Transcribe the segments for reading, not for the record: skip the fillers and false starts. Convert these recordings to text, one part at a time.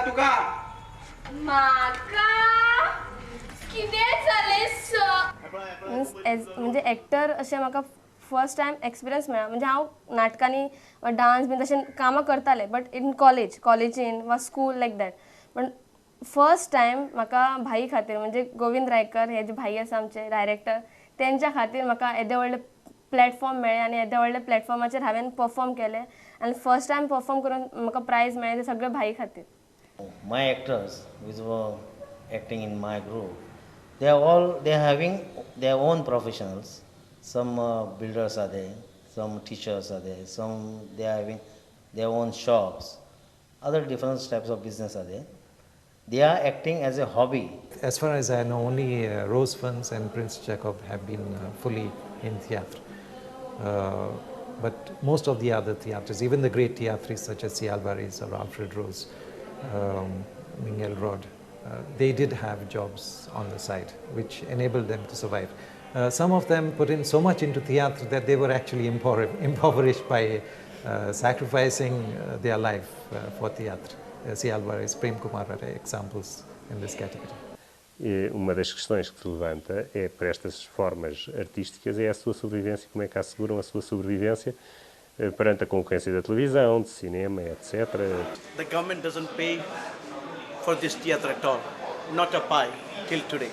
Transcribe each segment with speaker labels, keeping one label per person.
Speaker 1: तुका
Speaker 2: म्हाका कितें जालें म्हणजे एक्टर अशें म्हाका फर्स्ट टायम एक्सपिरियन्स मेळ्ळा. म्हणजे हांव नाटकांनी वा डान्स बीन तशें कामां करतालें, बट इन कॉलेजीन वा स्कूल लायक दॅट. पण फर्स्ट टायम म्हाका भाई खातीर म्हणजे गोविंद रायकर हे जे भाई आसा आमचे डायरेक्टर, तेंच्या खातीर म्हाका येदे व्हडले प्लॅटफॉर्म मेळ्ळे आनी येदे व्हडल्या प्लॅटफॉर्माचेर हांवें परफॉर्म केलें आनी फर्स्ट टायम परफॉर्म करून म्हाका प्रायज मेळ्ळें ते सगळे भाई खातीर.
Speaker 3: My actors which were acting in my group, they are having their own professionals. Some builders are there, some teachers are there, some they are having their own shops. Other different types of business are there. They are acting as a hobby.
Speaker 4: As far as I know, only Rose Fons and Prince Jacob have been fully in theatre. But most of the other theatres, even the great theatres such as C. Alvarez or Alfred Rose, Miguel Rod, they did have jobs on the side which enabled them to survive. Some of them put in so much into theatre that they were actually impoverished by sacrificing their life for theatre. C. Alvarez, Prem Kumar are examples in this category.
Speaker 5: E uma das questões que se levanta é, para estas formas artísticas, é a sua sobrevivência, como é que asseguram a sua sobrevivência perante a concorrência da televisão, de cinema, etc.
Speaker 1: The government doesn't pay for this theatre at all, not a pie till today.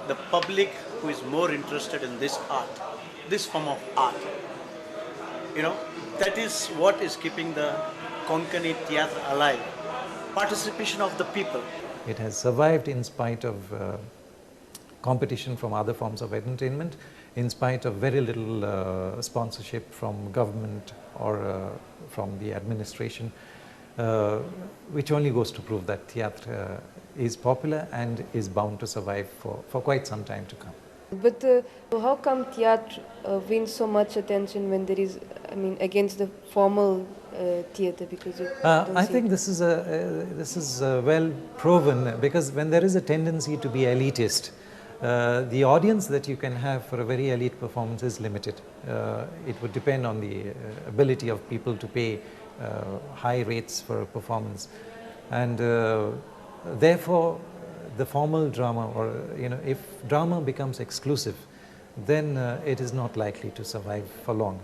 Speaker 1: The public who is more interested in this art, this form of art, that is what is keeping the Konkani theatre alive. Participation of the people.
Speaker 4: It has survived in spite of competition from other forms of entertainment, in spite of very little sponsorship from government or from the administration, which only goes to prove that theatre is popular and is bound to survive for quite some time to come.
Speaker 6: But how come theatre wins so much attention when there is, against the formal theatre? Because
Speaker 4: I think this is well proven, because when there is a tendency to be elitist, the audience that you can have for a very elite performance is limited. It would depend on the ability of people to pay high rates for a performance, and therefore the formal drama, or if drama becomes exclusive, then it is not likely to survive for long,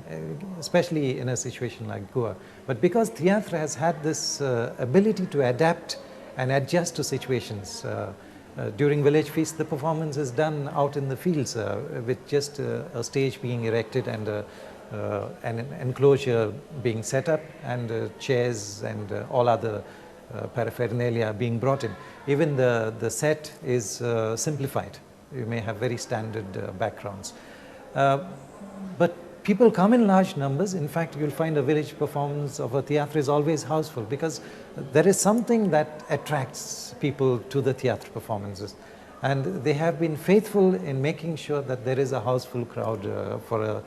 Speaker 4: especially in a situation like Goa. But because theatre has had this ability to adapt and adjust to situations, during Village Feast, the performance is done out in the fields with just a stage being erected and an enclosure being set up, and chairs and all other paraphernalia being brought in. Even the set is simplified. You may have very standard backgrounds. But people come in large numbers. In fact, you'll find a village performance of a theatre is always houseful, because there is something that attracts people to the theatre performances. And they have been faithful in making sure that there is a houseful crowd for a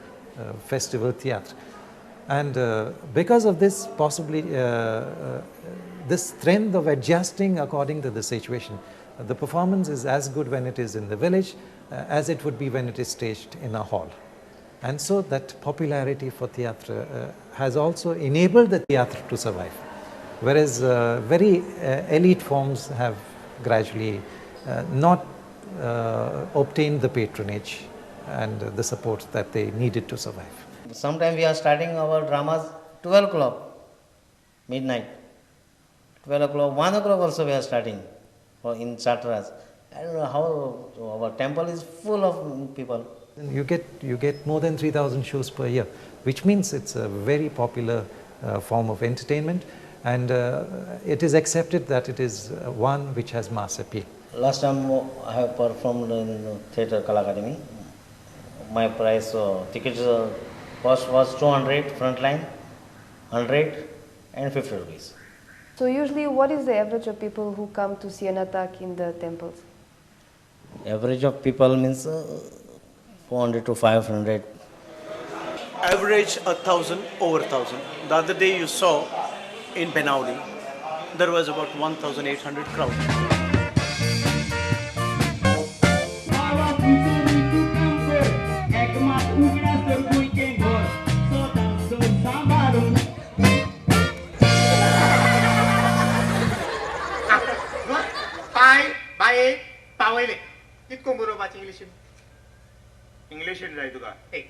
Speaker 4: festival theatre. And because of this, possibly this trend of adjusting according to the situation, the performance is as good when it is in the village as it would be when it is staged in a hall. And so that popularity for theatre has also enabled the theatre to survive, whereas very elite forms have gradually not obtained the patronage and the support that they needed to survive.
Speaker 3: Sometimes we are starting our dramas 12 o'clock, midnight. 12 o'clock, 1 o'clock also we are starting in Chatras. I don't know how our temple is full of people.
Speaker 4: You get more than 3,000 shows per year, which means it's a very popular form of entertainment, and it is accepted that it is one which has mass appeal.
Speaker 3: Last time I have performed in Theatre Kala Academy. My price tickets cost was 200 front line, 100 and 50 rupees.
Speaker 6: So usually what is the average of people who come to see an attack in the temples?
Speaker 3: Average of people means 400 to 500.
Speaker 1: Average 1,000, over 1,000. The other day you saw in Benaudi, there was about 1,800 crowd.
Speaker 7: पावयले कितको बरोवपाचें इंग्लिशीन इंग्लिशीन जाय तुका एक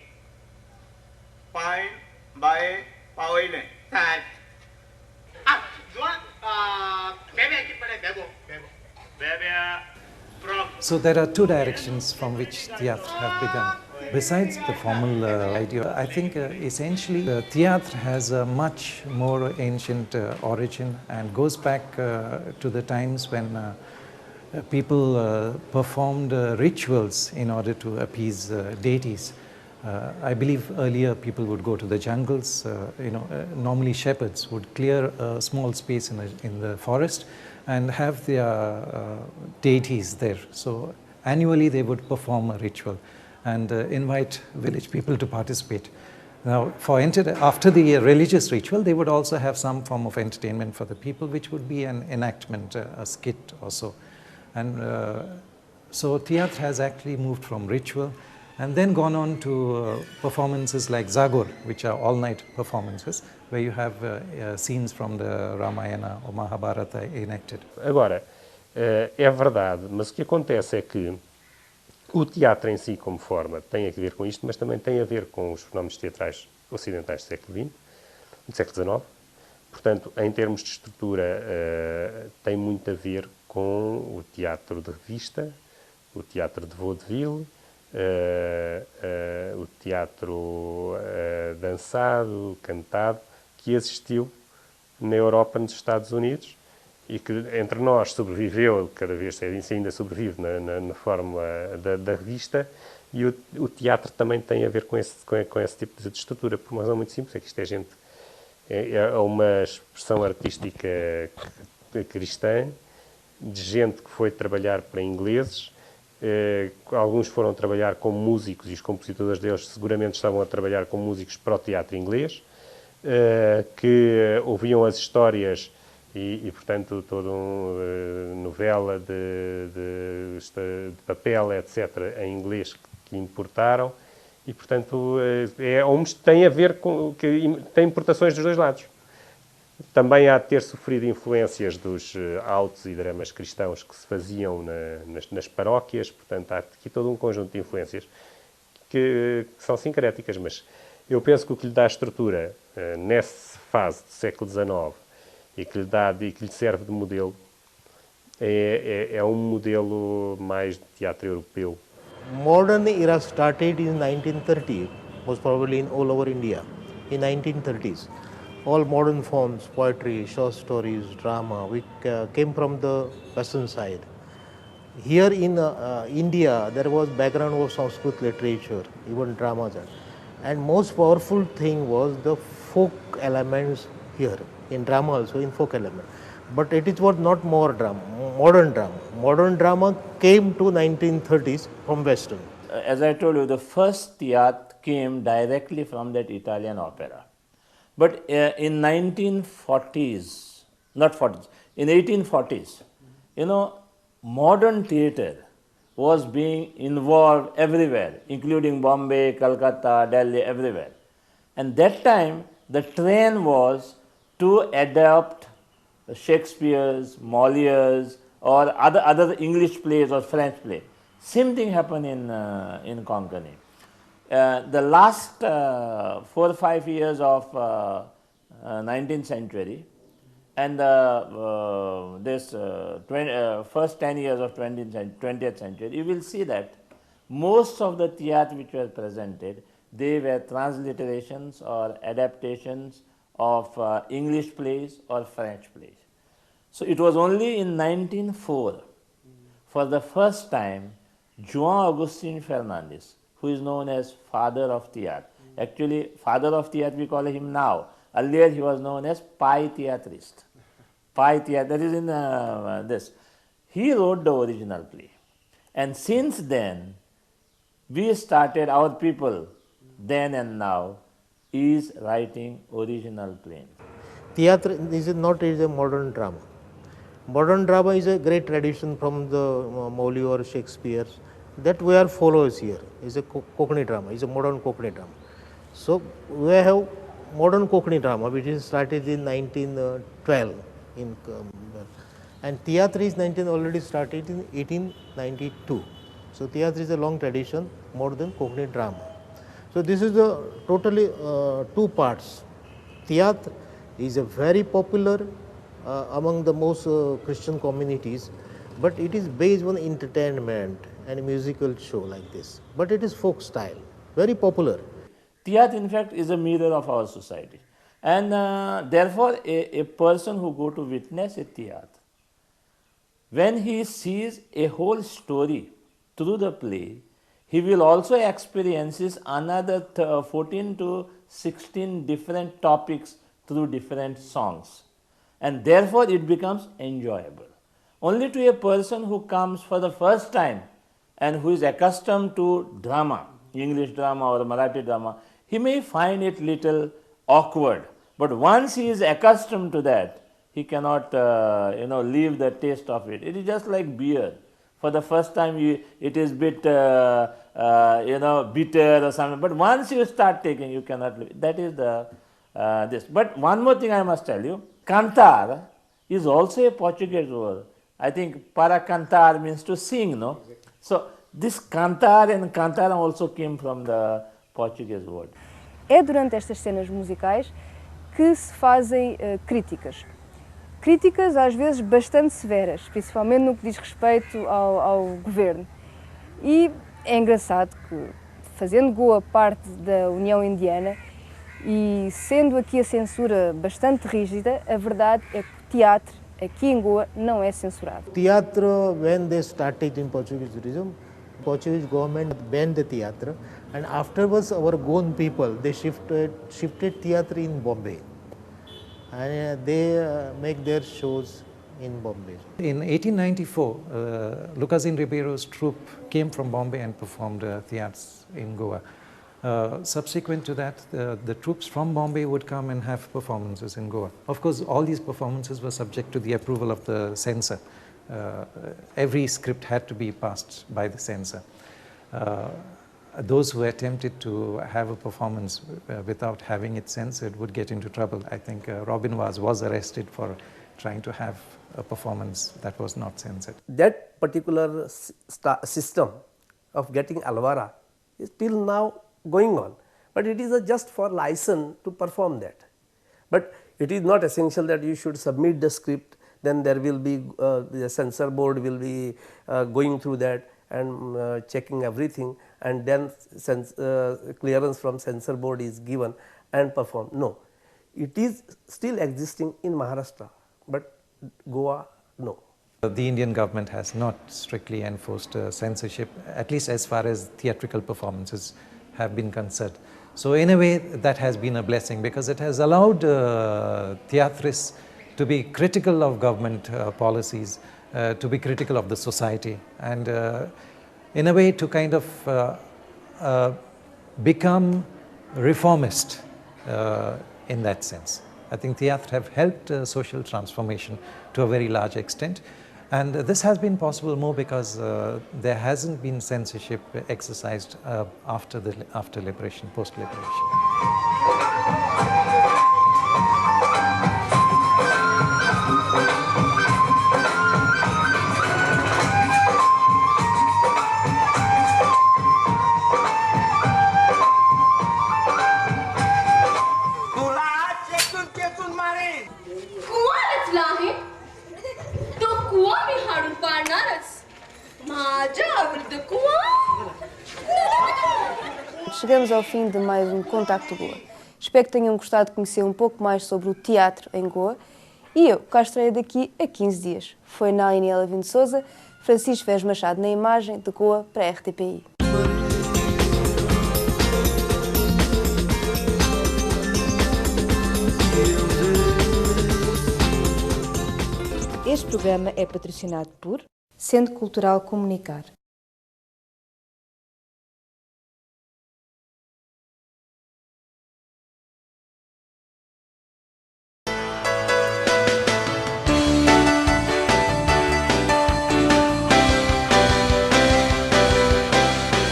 Speaker 7: pi by पावयले सार बेबे कित पडे बेबो बेबो बेबे
Speaker 4: So there are two directions from which theatre have begun. Besides the formal idea, I think essentially theatre has a much more ancient origin and goes back to the times when people performed rituals in order to appease deities. I believe earlier people would go to the jungles, normally shepherds would clear a small space in the forest and have their deities there. So annually they would perform a ritual and invite village people to participate. Now, after the religious ritual, they would also have some form of entertainment for the people, which would be an enactment, a skit or so. And so theatre has actually moved from ritual and then gone on to performances like Zagor, which are all-night performances, where you have scenes from the Ramayana or Mahabharata enacted.
Speaker 5: Agora, é verdade, mas o que acontece é que o teatro em si, como forma, tem a ver com isto, mas também tem a ver com os fenómenos teatrais ocidentais do século XX, do século XIX. Portanto, em termos de estrutura, tem muito a ver com o teatro de revista, o teatro de vaudeville, o teatro dançado, cantado, que existiu na Europa, nos Estados Unidos, e que entre nós sobreviveu, cada vez ainda sobrevive na forma da revista, e o teatro também tem a ver com esse tipo de estrutura, por uma razão muito simples, é que isto é gente, é uma expressão artística cristã, de gente que foi trabalhar para ingleses, alguns foram trabalhar como músicos e os compositores deles seguramente estavam a trabalhar como músicos para o teatro inglês, que ouviam as histórias e portanto, toda uma novela de papel, etc., em inglês que importaram e, portanto, tem a ver com que tem importações dos dois lados. Também há de ter sofrido influências dos autos e dramas cristãos que se faziam nas paróquias, portanto, há aqui todo um conjunto de influências que são sincréticas, mas eu penso que o que lhe dá estrutura nessa fase do século XIX e que lhe serve de modelo é modelo mais de teatro europeu.
Speaker 8: Modern era started in 1930, most probably in all over India, in 1930s. All modern forms, poetry, short stories, drama, which came from the western side. Here in India, there was background of Sanskrit literature, even dramas. And most powerful thing was the folk elements here, in drama also, in folk element. But it was not more drama, modern drama. Modern drama came to 1930s from western.
Speaker 9: As I told you, the first theatre came directly from that Italian opera. But in 1940s, not 40s, in 1840s, modern theatre was being involved everywhere, including Bombay, Calcutta, Delhi, everywhere. And that time, the trend was to adapt Shakespeare's, Molière's, or other English plays or French plays. Same thing happened in Konkani. The last 4 or 5 years of 19th century and this first 10 years of 20th century, you will see that most of the theatre which were presented, they were transliterations or adaptations of English plays or French plays. So it was only in 1904, for the first time, João Agostinho Fernandes, who is known as father of theatre. Actually, father of theatre we call him now. Earlier he was known as Pai Theatrist. Pai Theatre, that is in this. He wrote the original play. And since then, we started, our people, then and now, is writing original play.
Speaker 8: Theatre is not a modern drama. Modern drama is a great tradition from the Molière or Shakespeare that we are followers here. Is a Konkani drama, is a modern Konkani drama. So we have modern Konkani drama which is started in 1912 And theatre is already started in 1892. So theatre is a long tradition, more than cognate drama. So this is the totally two parts. Theatre is a very popular among the most Christian communities, but it is based on entertainment and a musical show like this. But it is folk style, very popular.
Speaker 9: Theatre, in fact, is a mirror of our society. And therefore, a person who go to witness a theatre, when he sees a whole story through the play, he will also experiences another 14 to 16 different topics through different songs. And therefore, it becomes enjoyable. Only to a person who comes for the first time and who is accustomed to drama, English drama or Marathi drama, he may find it little awkward. But once he is accustomed to that, he cannot leave the taste of it. It is just like beer. For the first time, it is bit bitter or something. But once you start taking, you cannot leave. That is the this. But one more thing I must tell you: cantar is also a Portuguese word. I think para cantar means to sing, no? So this cantar and cantara also came from the Portuguese word.
Speaker 10: É durante estas cenas musicais que se fazem críticas. Críticas às vezes bastante severas, principalmente no que diz respeito ao governo. E é engraçado que, fazendo Goa parte da União Indiana e sendo aqui a censura bastante rígida, a verdade é que o teatro aqui em Goa não é censurado.
Speaker 8: Theatre, when they started in Portuguese tourism, Portuguese government banned the theatre, and afterwards our Goan people, they shifted theatre in Bombay. And they make their shows in Bombay.
Speaker 4: In 1894, Lucasine Ribeiro's troupe came from Bombay and performed theatres in Goa. Subsequent to that, the troops from Bombay would come and have performances in Goa. Of course, all these performances were subject to the approval of the censor. Every script had to be passed by the censor. Those who attempted to have a performance without having it censored would get into trouble. I think Robin was arrested for trying to have a performance that was not censored.
Speaker 11: That particular system of getting alvara is till now going on, but it is just for license to perform that. But it is not essential that you should submit the script, then there will be the censor board will be going through that and checking everything, and then clearance from censor board is given and performed. No, it is still existing in Maharashtra, but Goa, no.
Speaker 4: The Indian government has not strictly enforced censorship, at least as far as theatrical performances have been concerned. So in a way that has been a blessing, because it has allowed theatrists to be critical of government policies, to be critical of the society, and in a way to kind of become reformist in that sense. I think theatre have helped social transformation to a very large extent, and this has been possible more because there hasn't been censorship exercised after liberation, post-liberation.
Speaker 10: Chegamos ao fim de mais um Contacto Goa. Espero que tenham gostado de conhecer um pouco mais sobre o teatro em Goa. E eu cá estarei daqui a 15 dias. Foi na Aniela Vim de Souza, Francisco Vez Machado na imagem, de Goa para a RTPI. Este programa é patrocinado por Centro Cultural Comunicar.